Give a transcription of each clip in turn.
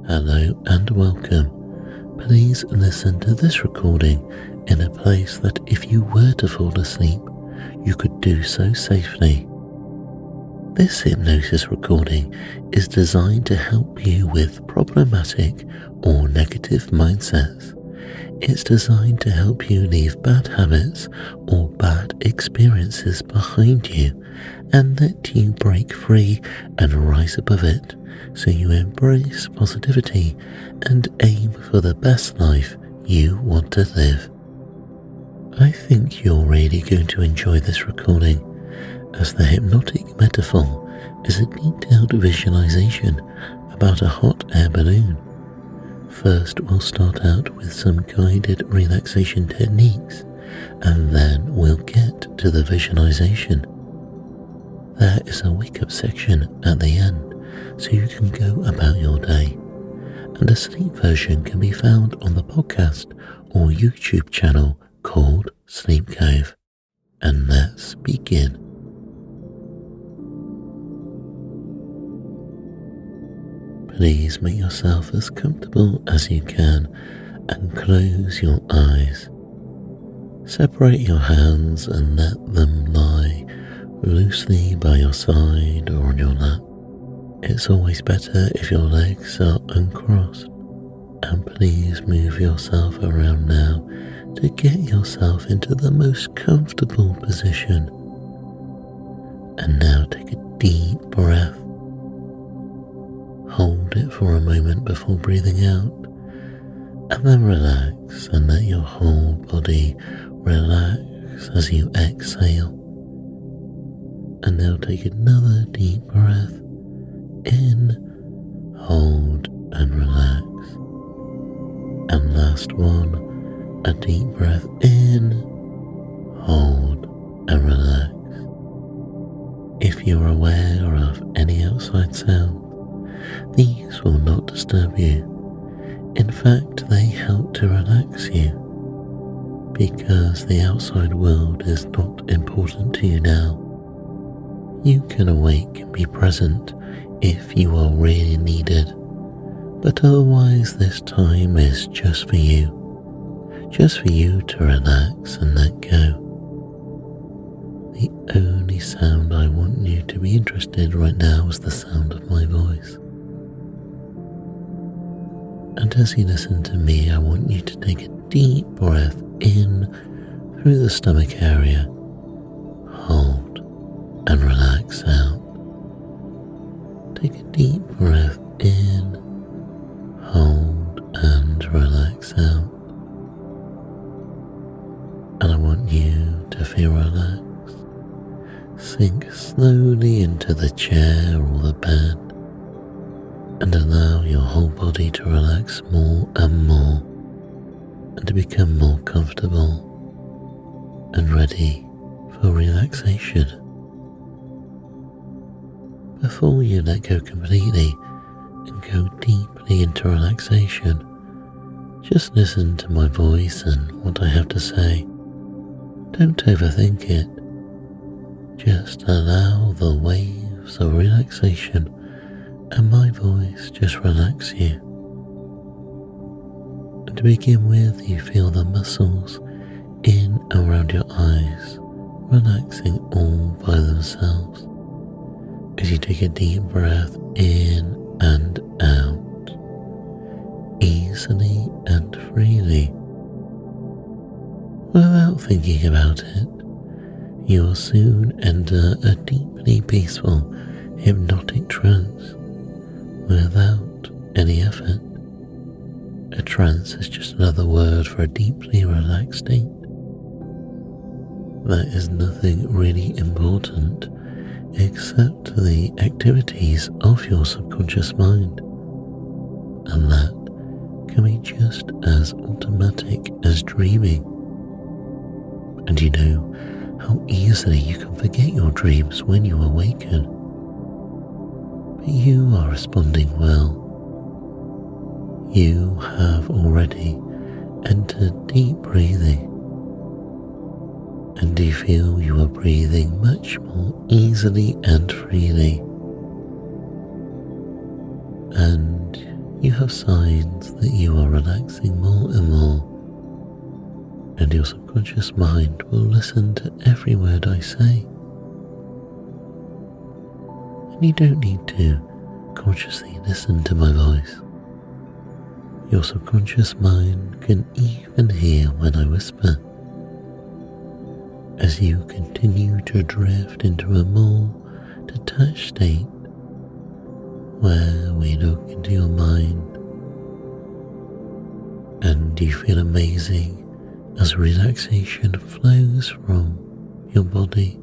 Hello and welcome. Please listen to this recording in a place that if you were to fall asleep, you could do so safely. This hypnosis recording is designed to help you with problematic or negative mindsets. It's designed to help you leave bad habits or bad experiences behind you and let you break free and rise above it so you embrace positivity and aim for the best life you want to live. I think you're really going to enjoy this recording, as the hypnotic metaphor is a detailed visualization about a hot air balloon. First, we'll start out with some guided relaxation techniques, and then we'll get to the visualization. There is a wake-up section at the end, so you can go about your day, and a sleep version can be found on the podcast or YouTube channel called Sleep Cove. And let's begin. Please make yourself as comfortable as you can and close your eyes. Separate your hands and let them lie loosely by your side or on your lap. It's always better if your legs are uncrossed, and please move yourself around now to get yourself into the most comfortable position. And now take a deep breath. Hold it for a moment before breathing out, and then relax and let your whole body relax as you exhale. And now take another deep breath in, hold and relax. And last one, a deep breath in, hold and relax. If you're aware of any outside sound, these will not disturb you. In fact, they help to relax you, because the outside world is not important to you now. You can awake and be present if you are really needed, but otherwise this time is just for you to relax and let go. The only sound I want you to be interested right now is the sound of my voice. And as you listen to me, I want you to take a deep breath in through the stomach area, hold and relax out. Take a deep breath in, hold and relax out. And I want you to feel relaxed. Sink slowly into the chair or the bed, and allow your whole body to relax more and more, and to become more comfortable and ready for relaxation. Before you let go completely and go deeply into relaxation, just listen to my voice and what I have to say. Don't overthink it. Just allow the waves of relaxation and my voice just relax you. And to begin with, you feel the muscles in and around your eyes relaxing all by themselves as you take a deep breath in and out, easily and freely. Without thinking about it, you will soon enter a deeply peaceful, hypnotic trance without any effort. A trance is just another word for a deeply relaxed state. There is nothing really important except the activities of your subconscious mind, and that can be just as automatic as dreaming. And you know how easily you can forget your dreams when you awaken. But you are responding well. You have already entered deep breathing, and you feel you are breathing much more easily and freely. And you have signs that you are relaxing more and more, and your subconscious mind will listen to every word I say. And you don't need to consciously listen to my voice. Your subconscious mind can even hear when I whisper, as you continue to drift into a more detached state where we look into your mind and you feel amazing as relaxation flows from your body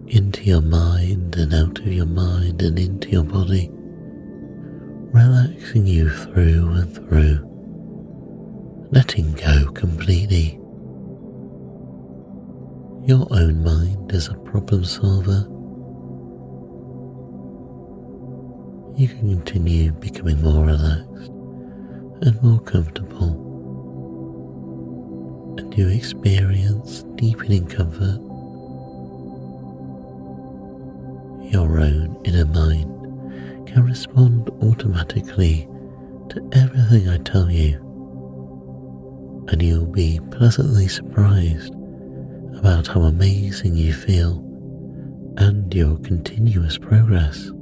into your mind and out of your mind and into your body, relaxing you through and through, letting go completely. Your own mind is a problem solver. You can continue becoming more relaxed and more comfortable, and you experience deepening comfort. Your own inner mind can respond automatically to everything I tell you, and you'll be pleasantly surprised about how amazing you feel and your continuous progress.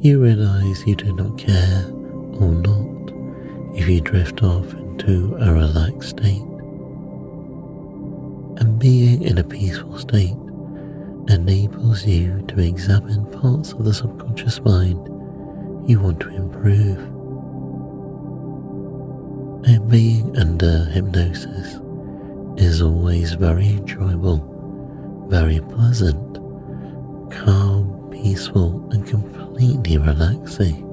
You realize you do not care or not if you drift off into a relaxed state, and being in a peaceful state enables you to examine parts of the subconscious mind you want to improve. And being under hypnosis is always very enjoyable, very pleasant, calm, peaceful and completely relaxing.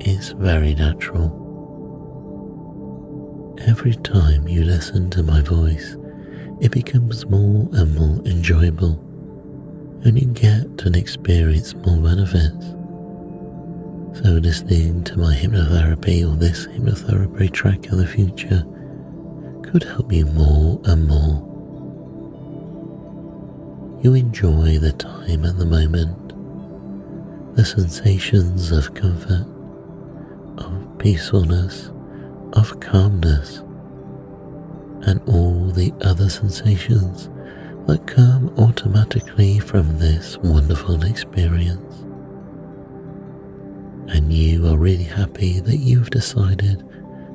It's very natural. Every time you listen to my voice, it becomes more and more enjoyable, and you get and experience more benefits. So listening to my hypnotherapy or this hypnotherapy track in the future could help you more and more. You enjoy the time at the moment, the sensations of comfort, of peacefulness, of calmness, and all the other sensations that come automatically from this wonderful experience. And you are really happy that you've decided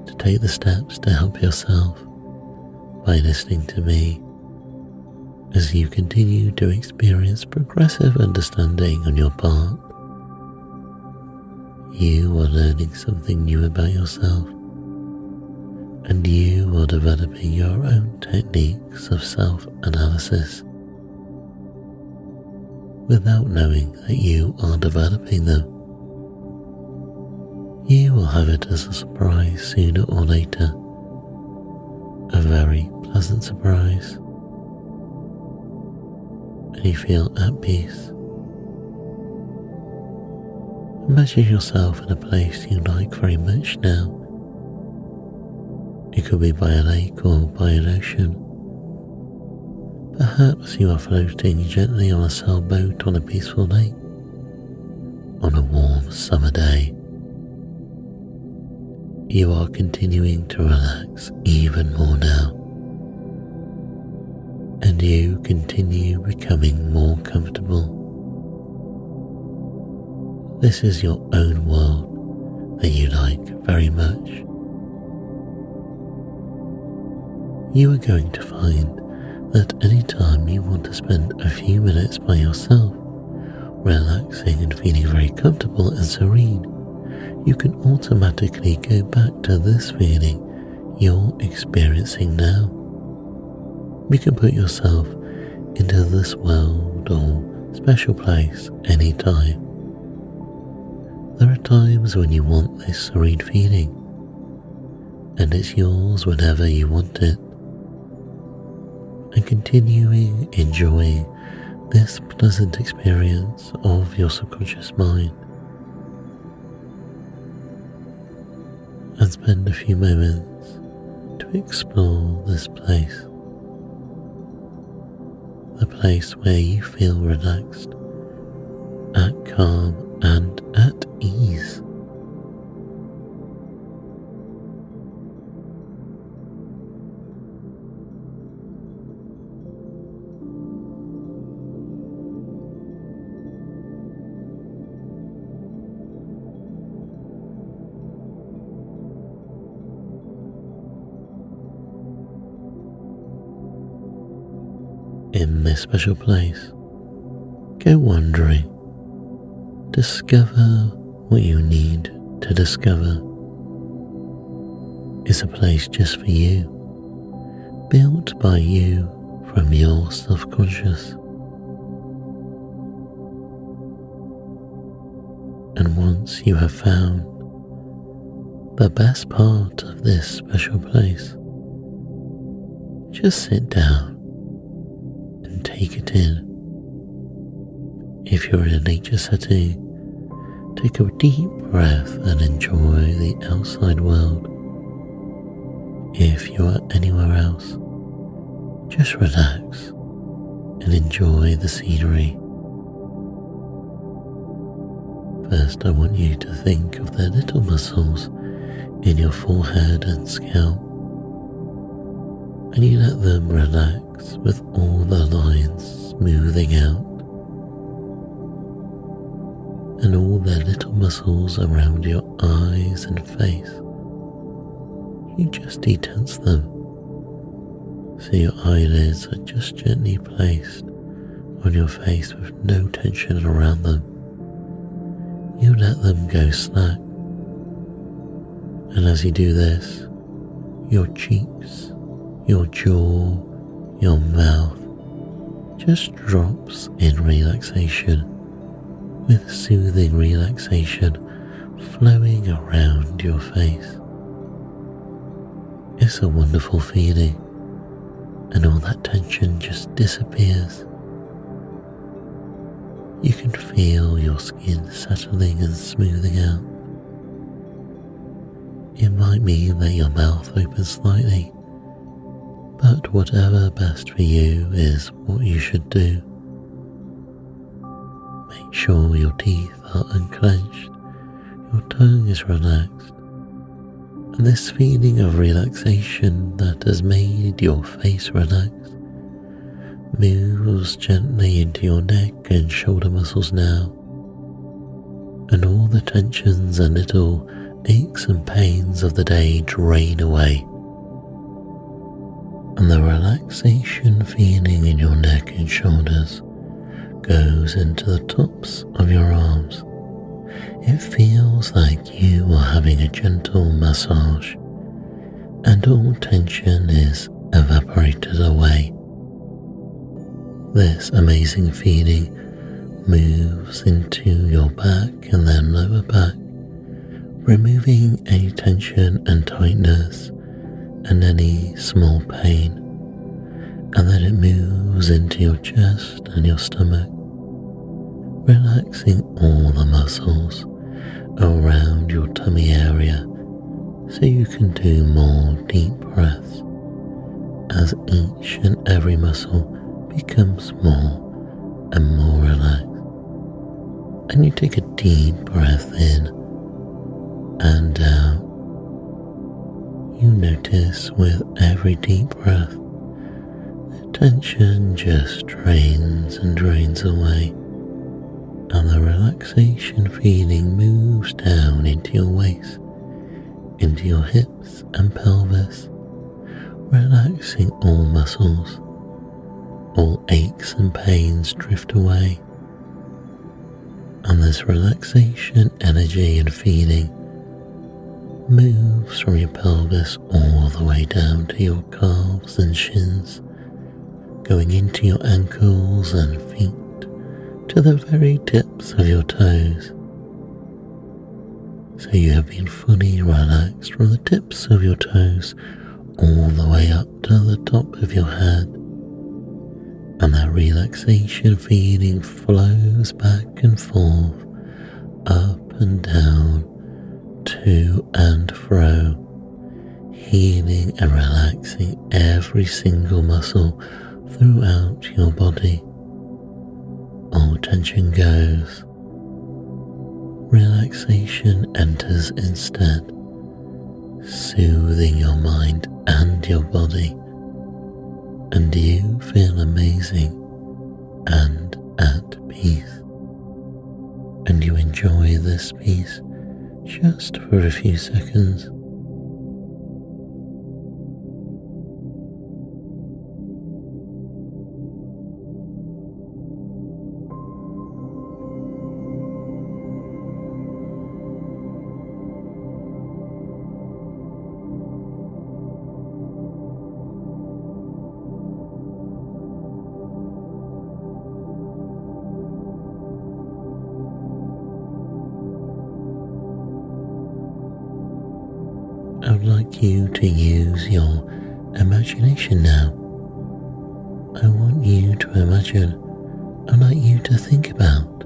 to take the steps to help yourself by listening to me as you continue to experience progressive understanding on your part. You are learning something new about yourself, and you are developing your own techniques of self-analysis without knowing that you are developing them. You will have it as a surprise sooner or later, a very pleasant surprise, and you feel at peace. Imagine yourself in a place you like very much now. It could be by a lake or by an ocean. Perhaps you are floating gently on a sailboat on a peaceful lake on a warm summer day. You are continuing to relax even more now, and you continue becoming more comfortable. This is your own world that you like very much. You are going to find that any time you want to spend a few minutes by yourself, relaxing and feeling very comfortable and serene, you can automatically go back to this feeling you're experiencing now. You can put yourself into this world or special place anytime. There are times when you want this serene feeling, and it's yours whenever you want it. And continuing enjoying this pleasant experience of your subconscious mind, and spend a few moments to explore this place, the place where you feel relaxed, at calm and at ease. In this special place, go wandering. Discover what you need to discover. It's a place just for you, built by you from your subconscious. And once you have found the best part of this special place, just sit down and take it in. If you're in a nature setting, take a deep breath and enjoy the outside world. If you are anywhere else, just relax and enjoy the scenery. First, I want you to think of the little muscles in your forehead and scalp, and you let them relax with all the lines smoothing out, and all the little muscles around your eyes and face. You just detense them, so your eyelids are just gently placed on your face with no tension around them. You let them go slack, and as you do this, your cheeks, your jaw, your mouth just drops in relaxation, with soothing relaxation flowing around your face. It's a wonderful feeling, and all that tension just disappears. You can feel your skin settling and smoothing out. It might mean that your mouth opens slightly, but whatever best for you is what you should do. Make sure your teeth are unclenched, your tongue is relaxed, and this feeling of relaxation that has made your face relax moves gently into your neck and shoulder muscles now, and all the tensions and little aches and pains of the day drain away, and the relaxation feeling in your neck and shoulders goes into the tops of your arms. It feels like you are having a gentle massage, and all tension is evaporated away. This amazing feeling moves into your back and then lower back, removing any tension and tightness and any small pain, and then it moves into your chest and your stomach, relaxing all the muscles around your tummy area so you can do more deep breaths as each and every muscle becomes more and more relaxed. And you take a deep breath in and out. You notice with every deep breath, the tension just drains and drains away, and the relaxation feeling moves down into your waist, into your hips and pelvis, relaxing all muscles. All aches and pains drift away, and this relaxation energy and feeling moves from your pelvis all the way down to your calves and shins, going into your ankles and feet to the very tips of your toes. So you have been fully relaxed from the tips of your toes all the way up to the top of your head. And that relaxation feeling flows back and forth, up and down, to and fro, healing and relaxing every single muscle throughout your body. All tension goes, relaxation enters instead, soothing your mind and your body, and you feel amazing and at peace. And you enjoy this peace just for a few seconds. I would like you to use your imagination now. I want you to imagine, I'd like you to think about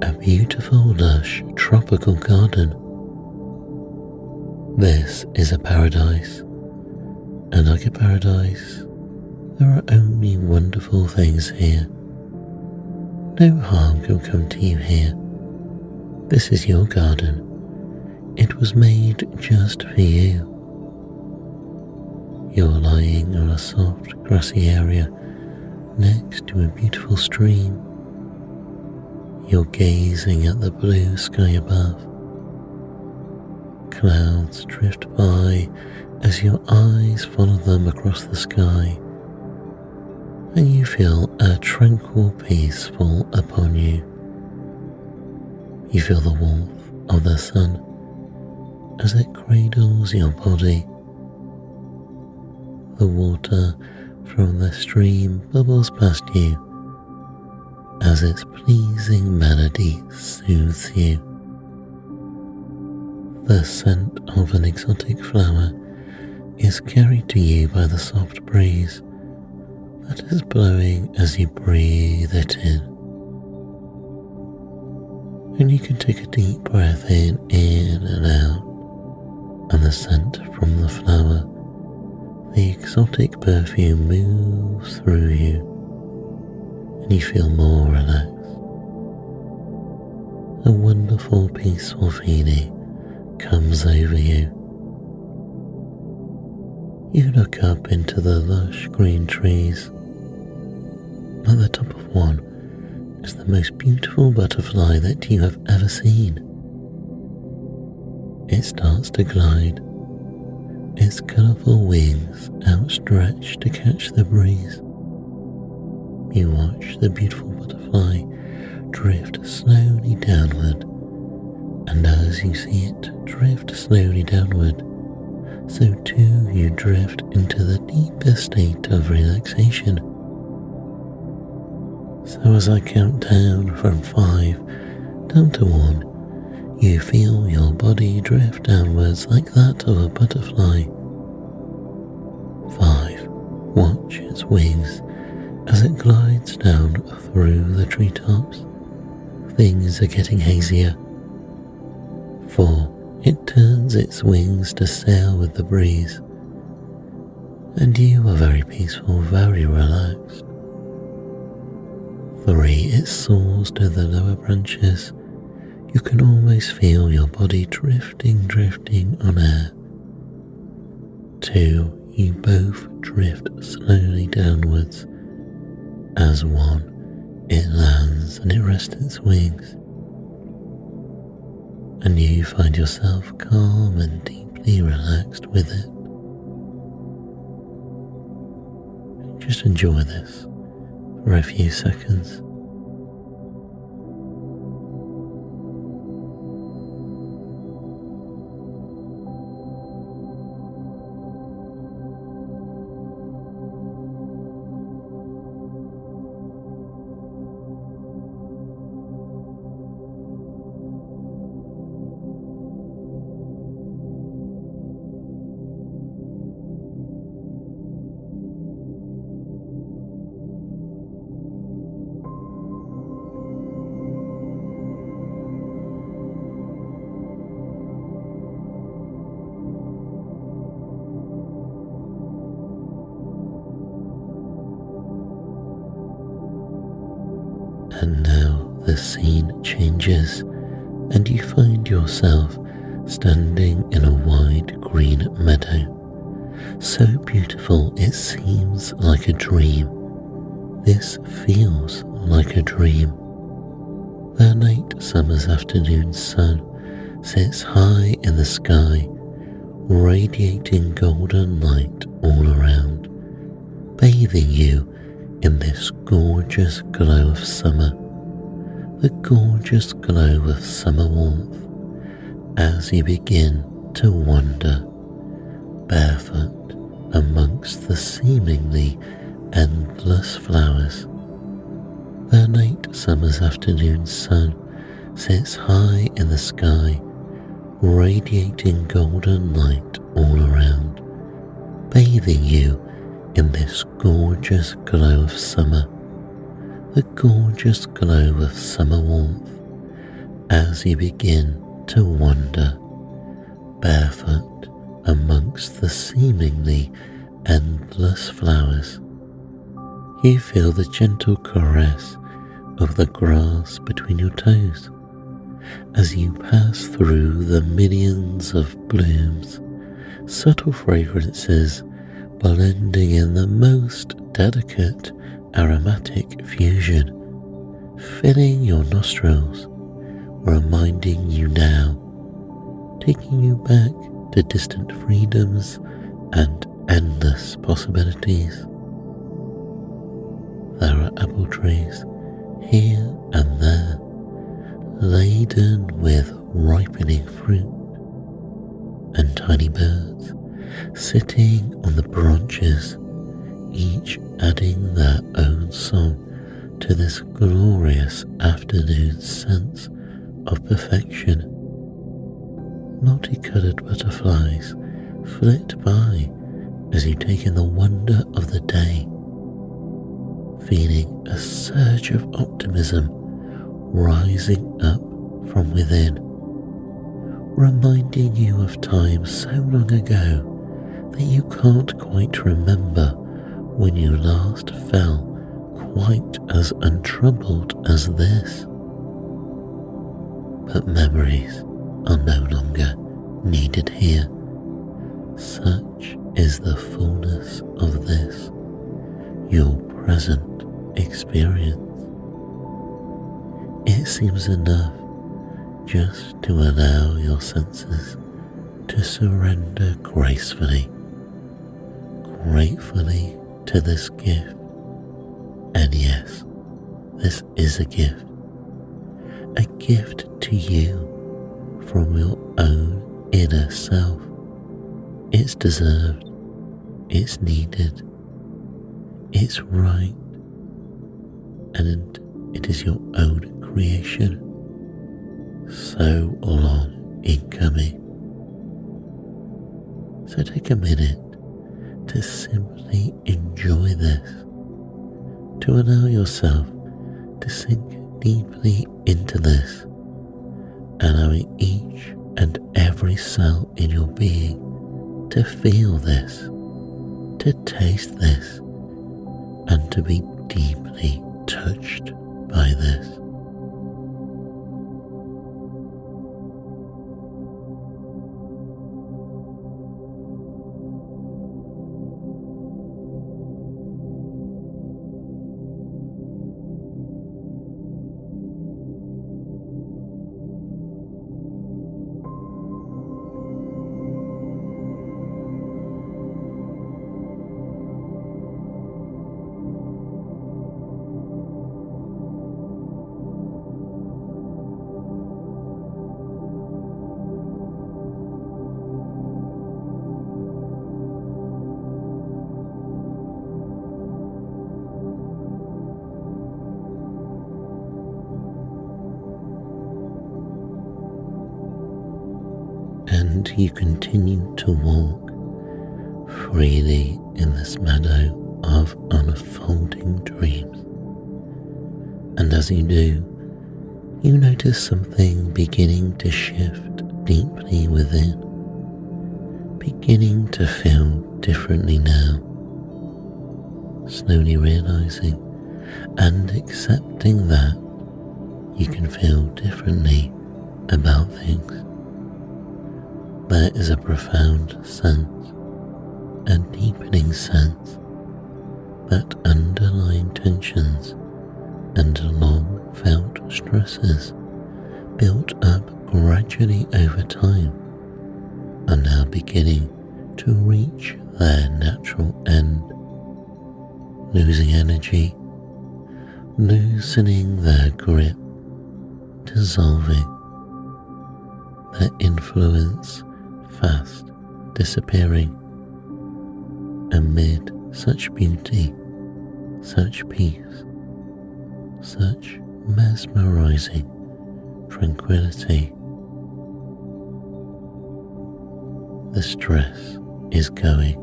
a beautiful, lush, tropical garden. This is a paradise, and like a paradise, there are only wonderful things here. No harm can come to you here. This is your garden. It was made just for you. You're lying on a soft, grassy area next to a beautiful stream. You're gazing at the blue sky above. Clouds drift by as your eyes follow them across the sky, and you feel a tranquil peace fall upon you. You feel the warmth of the sun as it cradles your body. The water from the stream bubbles past you as its pleasing melody soothes you. The scent of an exotic flower is carried to you by the soft breeze that is blowing as you breathe it in. And you can take a deep breath in and out, and the scent from the flower, the exotic perfume moves through you, and you feel more relaxed. A wonderful, peaceful feeling comes over you. You look up into the lush green trees. At the top of one is the most beautiful butterfly that you have ever seen. It starts to glide, its colourful wings outstretched to catch the breeze. You watch the beautiful butterfly drift slowly downward, and as you see it drift slowly downward, so too you drift into the deepest state of relaxation. So as I count down from 5 down to 1, you feel your body drift downwards like that of a butterfly. 5. Watch its wings as it glides down through the treetops. Things are getting hazier. 4. It turns its wings to sail with the breeze, and you are very peaceful, very relaxed. 3. It soars to the lower branches. You can almost feel your body drifting on air. 2. You both drift slowly downwards. As 1, it lands and it rests its wings, and you find yourself calm and deeply relaxed with it. Just enjoy this for a few seconds. And now the scene changes and you find yourself standing in a wide green meadow, so beautiful it seems like a dream. This feels like a dream. The late summer's afternoon sun sits high in the sky, radiating golden light all around, bathing you in this gorgeous glow of summer, the gorgeous glow of summer warmth, as you begin to wander barefoot amongst the seemingly endless flowers. The late summer's afternoon sun sits high in the sky, radiating golden light all around, bathing you in this gorgeous glow of summer, the gorgeous glow of summer warmth, as you begin to wander barefoot amongst the seemingly endless flowers. You feel the gentle caress of the grass between your toes as you pass through the millions of blooms, subtle fragrances blending in the most delicate aromatic fusion, filling your nostrils, reminding you now, taking you back to distant freedoms and endless possibilities. There are apple trees here and there, laden with ripening fruit, and tiny birds sitting on the branches, each adding their own song to this glorious afternoon sense of perfection. Multicolored butterflies flit by as you take in the wonder of the day, feeling a surge of optimism rising up from within, reminding you of times so long ago that you can't quite remember when you last felt quite as untroubled as this. But memories are no longer needed here. Such is the fullness of this, your present experience. It seems enough just to allow your senses to surrender gracefully, gratefully to this gift. And yes, this is a gift to you from your own inner self. It's deserved, it's needed, it's right, and it is your own creation, so long in coming. So take a minute to simply enjoy this, to allow yourself to sink deeply into this, allowing each and every cell in your being to feel this, to taste this, and to be deeply touched by this. And you continue to walk freely in this meadow of unfolding dreams. And as you do, you notice something beginning to shift deeply within, beginning to feel differently now, slowly realizing and accepting that you can feel differently about things. There is a profound sense, a deepening sense, that underlying tensions and long-felt stresses built up gradually over time are now beginning to reach their natural end, losing energy, loosening their grip, dissolving, their influence fast disappearing amid such beauty, such peace, such mesmerizing tranquility. The stress is going,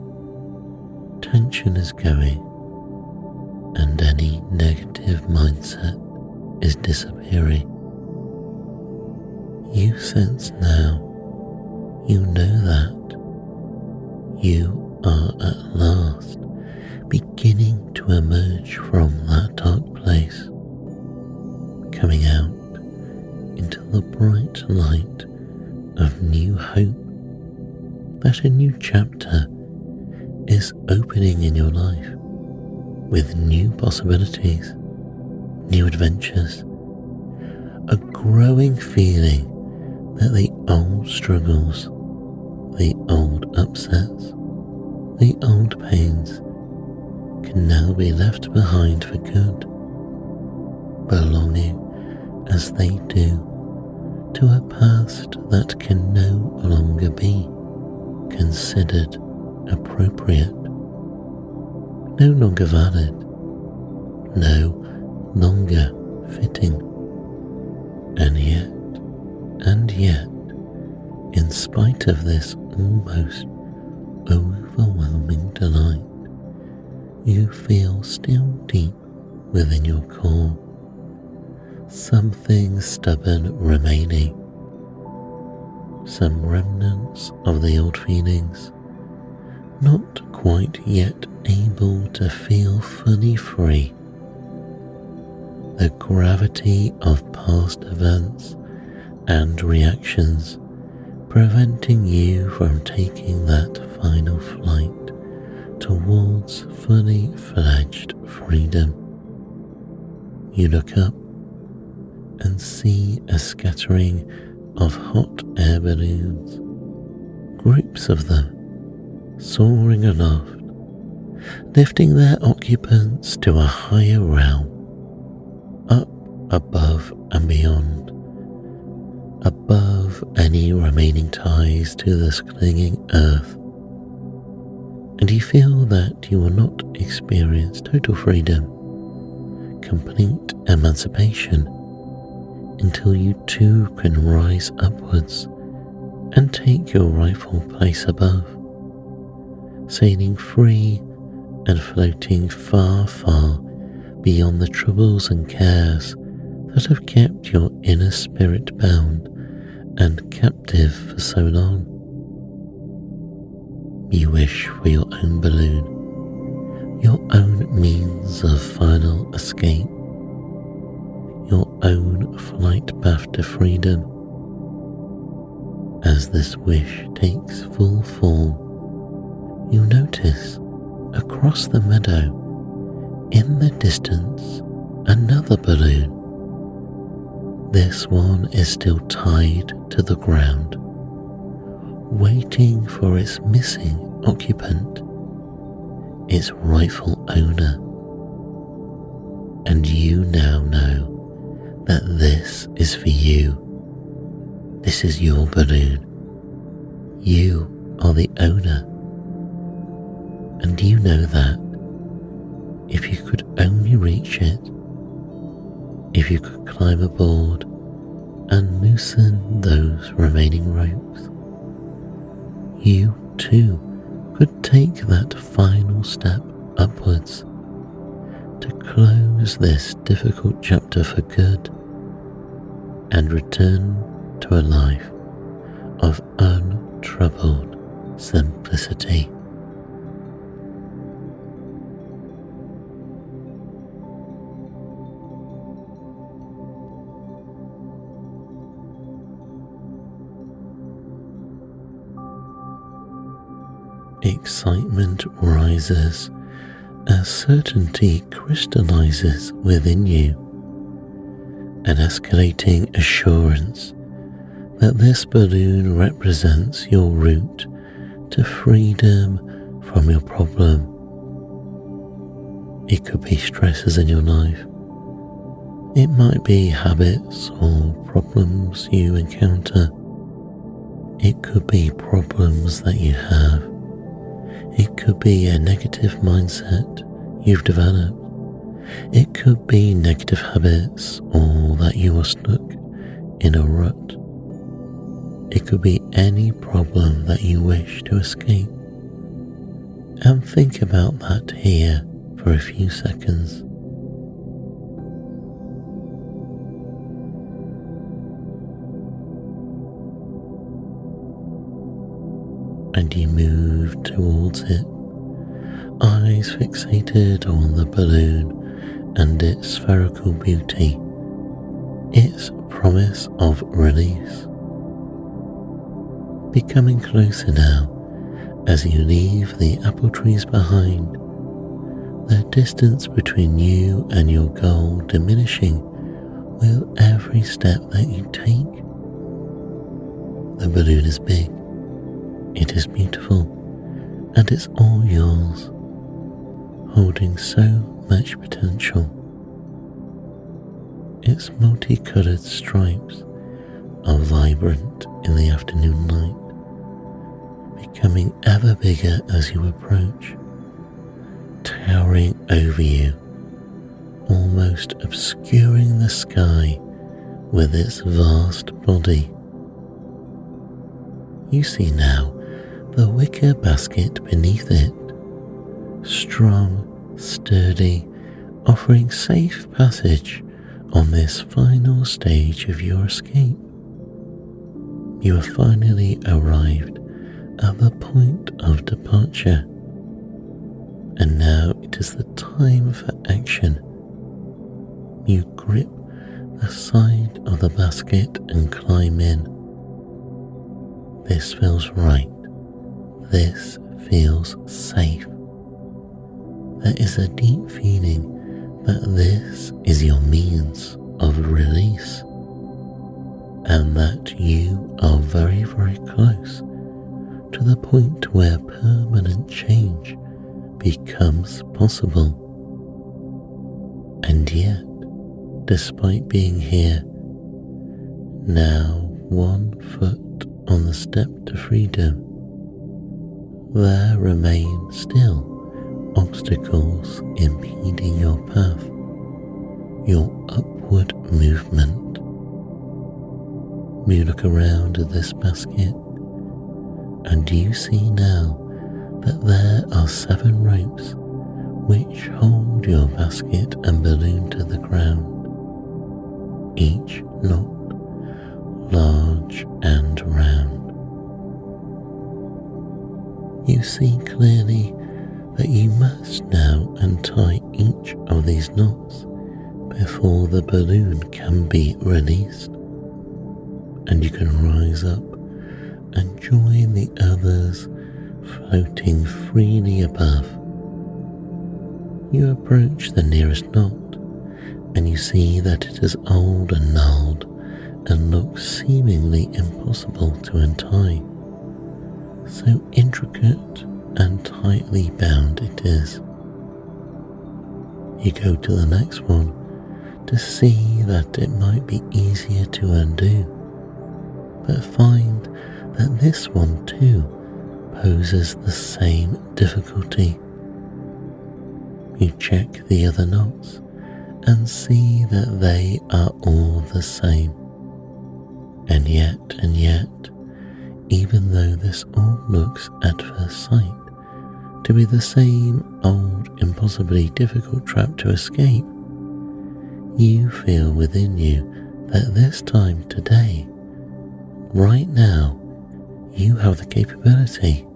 tension is going, and any negative mindset is disappearing. You sense now, you know that you are at last beginning to emerge from that dark place, coming out into the bright light of new hope, that a new chapter is opening in your life with new possibilities, new adventures, a growing feeling that the old struggles, the old upsets, the old pains can now be left behind for good, belonging as they do to a past that can no longer be considered appropriate, no longer valid, no longer fitting. And yet, in spite of this almost overwhelming delight, you feel still deep within your core, something stubborn remaining, some remnants of the old feelings, not quite yet able to feel fully free. The gravity of past events and reactions preventing you from taking that final flight towards fully fledged freedom. You look up and see a scattering of hot air balloons, groups of them soaring aloft, lifting their occupants to a higher realm, up above and beyond, above any remaining ties to this clinging earth. And you feel that you will not experience total freedom, complete emancipation, until you too can rise upwards and take your rightful place above, sailing free and floating far, far beyond the troubles and cares that have kept your inner spirit bound and captive for so long. You wish for your own balloon, your own means of final escape, your own flight path to freedom. As this wish takes full form, you notice across the meadow, in the distance, another balloon. This one is still tied to the ground, waiting for its missing occupant, its rightful owner. And you now know that this is for you. This is your balloon. You are the owner. And you know that if you could only reach it, if you could climb aboard and loosen those remaining ropes, you too could take that final step upwards to close this difficult chapter for good and return to a life of untroubled simplicity. Excitement rises as certainty crystallizes within you, an escalating assurance that this balloon represents your route to freedom from your problem. It could be stresses in your life. It might be habits or problems you encounter. It could be problems that you have. It could be a negative mindset you've developed. It could be negative habits or that you are stuck in a rut. It could be any problem that you wish to escape. And think about that here for a few seconds. And you move towards it, eyes fixated on the balloon and its spherical beauty, its promise of release. Becoming closer now as you leave the apple trees behind, the distance between you and your goal diminishing with every step that you take. The balloon is big, it is beautiful, and it's all yours, holding so much potential. Its multicolored stripes are vibrant in the afternoon light, becoming ever bigger as you approach, towering over you, almost obscuring the sky with its vast body. You see now the wicker basket beneath it, strong, sturdy, offering safe passage on this final stage of your escape. You have finally arrived at the point of departure, and now it is the time for action. You grip the side of the basket and climb in. This feels right. This feels safe. There is a deep feeling that this is your means of release, and that you are very, very close to the point where permanent change becomes possible. And yet, despite being here, now 1 foot on the step to freedom, there remain still obstacles impeding your path, your upward movement. You look around at this basket, and you see now that there are 7 ropes which hold your basket and balloon to the ground, each knot large and round. You see clearly that you must now untie each of these knots before the balloon can be released, and you can rise up and join the others floating freely above. You approach the nearest knot, and you see that it is old and gnarled and looks seemingly impossible to untie. So intricate and tightly bound it is. You go to the next one to see that it might be easier to undo, but find that this one too poses the same difficulty. You check the other knots and see that they are all the same. And yet, even though this all looks at first sight to be the same old, impossibly difficult trap to escape, you feel within you that this time today, right now, you have the capability,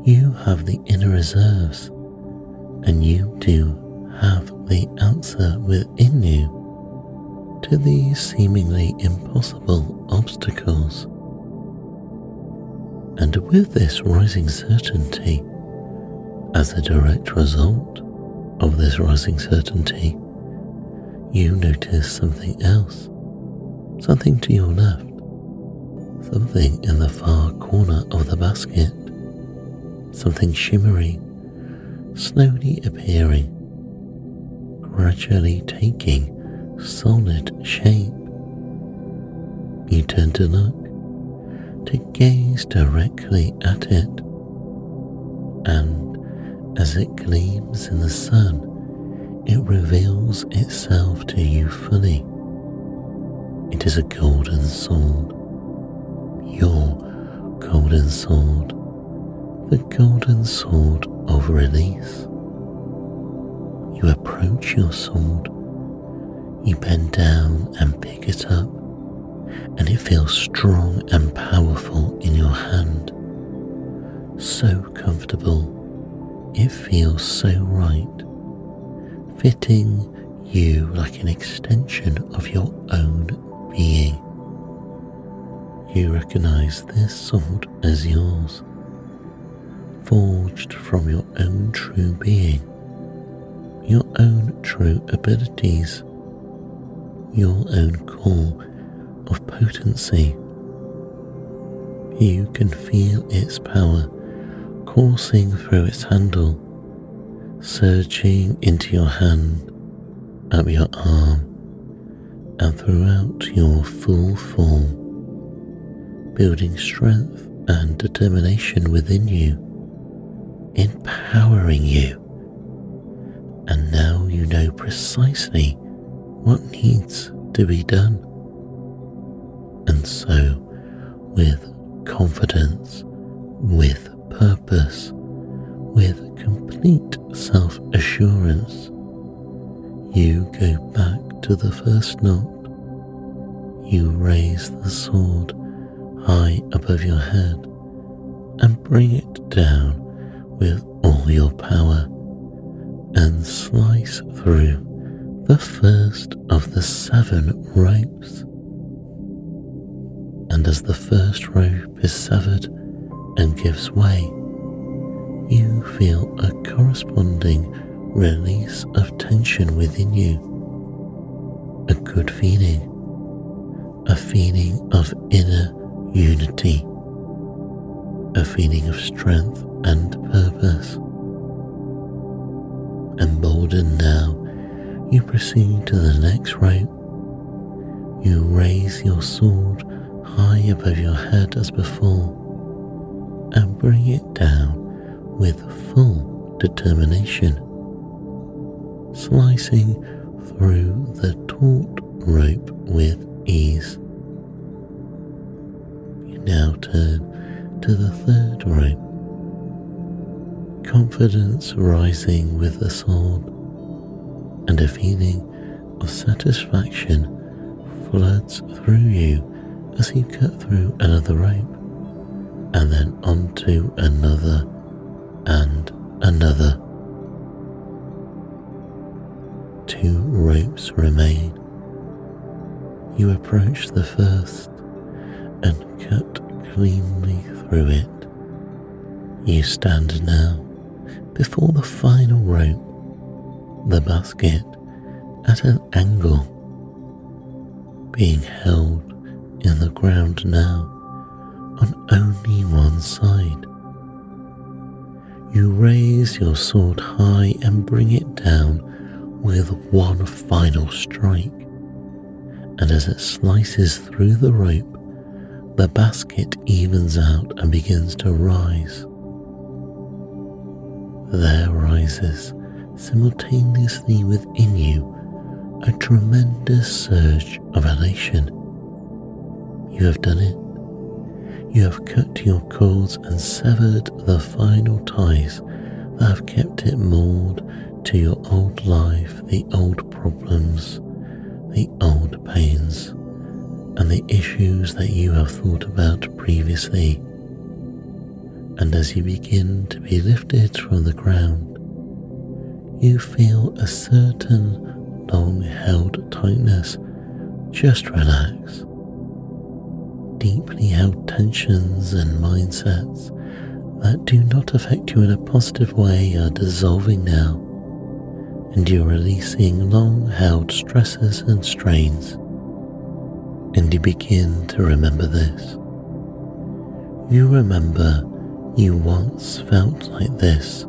you have the inner reserves, and you do have the answer within you to these seemingly impossible obstacles. And with this rising certainty, As a direct result of this rising certainty, you notice something else, something to your left, something in the far corner of the basket, something shimmering, slowly appearing, gradually taking solid shape. You turn to look, to gaze directly at it, and as it gleams in the sun, it reveals itself to you fully. It is a golden sword, your golden sword, the golden sword of release. You approach your sword, you bend down and pick it up, and it feels strong and powerful in your hand. So comfortable, it feels so right, fitting you like an extension of your own being. You recognize this sword as yours, forged from your own true being, your own true abilities, your own core of potency. You can feel its power coursing through its handle, surging into your hand, up your arm, and throughout your full form, building strength and determination within you, empowering you. And now you know precisely what needs to be done. And so, with confidence, with purpose, with complete self-assurance, you go back to the first knot. You raise the sword high above your head and bring it down with all your power and slice through the first of the 7 ropes. And as the first rope is severed and gives way, you feel a corresponding release of tension within you. A good feeling, a feeling of inner unity, a feeling of strength and purpose. Emboldened now, you proceed to the next rope. You raise your sword high above your head as before and bring it down with full determination, slicing through the taut rope with ease. You now turn to the third rope, confidence rising with the sword, and a feeling of satisfaction floods through you as you cut through another rope, and then onto another and another. 2 ropes remain. You approach the first and cut cleanly through it. You stand now before the final rope, the basket, at an angle, being held in the ground now on only one side. You raise your sword high and bring it down with one final strike, and as it slices through the rope, the basket evens out and begins to rise. There rises simultaneously within you a tremendous surge of elation. You have done it. You have cut your cords and severed the final ties that have kept it moored to your old life, the old problems, the old pains, and the issues that you have thought about previously. And as you begin to be lifted from the ground, you feel a certain long-held tightness just relax. Deeply held tensions and mindsets that do not affect you in a positive way are dissolving now, and you're releasing long-held stresses and strains. And you begin to remember this. You remember you once felt like this.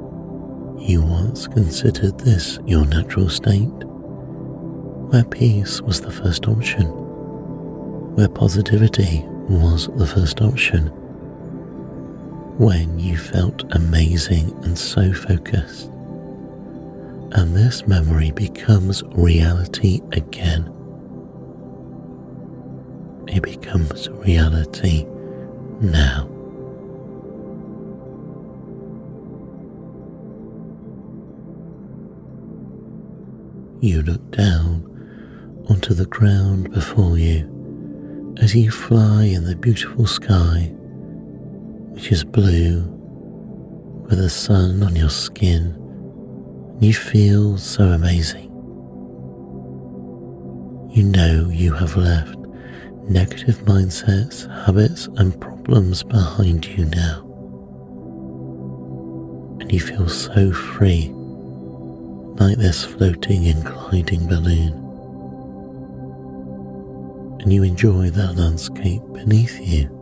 You once considered this your natural state, where peace was the first option, where positivity was the first option, when you felt amazing and so focused. And this memory becomes reality again. It becomes reality now. You look down onto the ground before you as you fly in the beautiful sky, which is blue, with the sun on your skin. You feel so amazing. You know you have left negative mindsets, habits, and problems behind you now. And you feel so free, like this floating and gliding balloon. And you enjoy that landscape beneath you.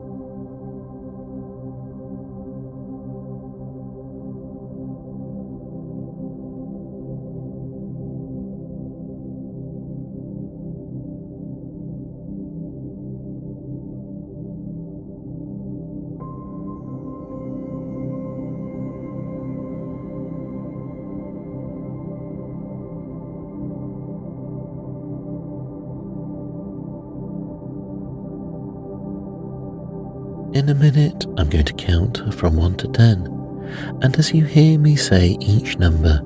In a minute, I'm going to count from 1 to 10, and as you hear me say each number,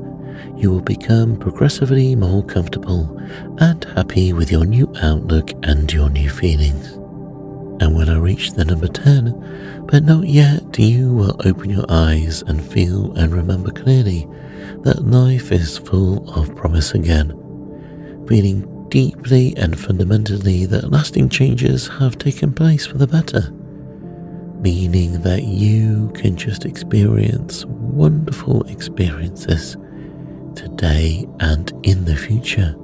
you will become progressively more comfortable and happy with your new outlook and your new feelings. And when I reach the number 10, but not yet, you will open your eyes and feel and remember clearly that life is full of promise again, feeling deeply and fundamentally that lasting changes have taken place for the better, meaning that you can just experience wonderful experiences today and in the future.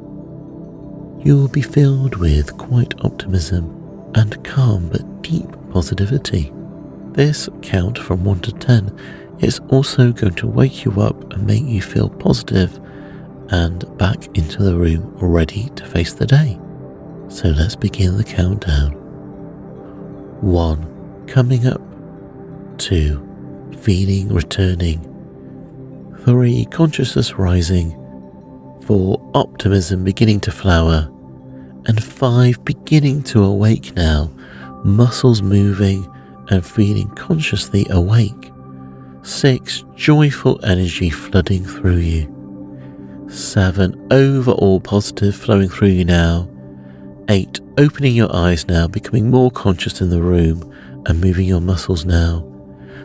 You will be filled with quite optimism and calm but deep positivity. This count from 1 to 10 is also going to wake you up and make you feel positive and back into the room ready to face the day. So let's begin the countdown. 1. Coming up. 2. Feeling returning. 3. Consciousness rising. 4. Optimism beginning to flower. And 5. Beginning to awake now, muscles moving and feeling consciously awake. 6. Joyful energy flooding through you. 7. Overall positive flowing through you now. 8. Opening your eyes now, becoming more conscious in the room and moving your muscles now.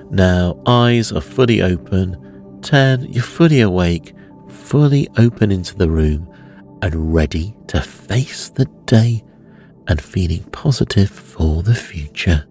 Now, eyes are fully open. 10. You're fully awake, fully open into the room and ready to face the day and feeling positive for the future.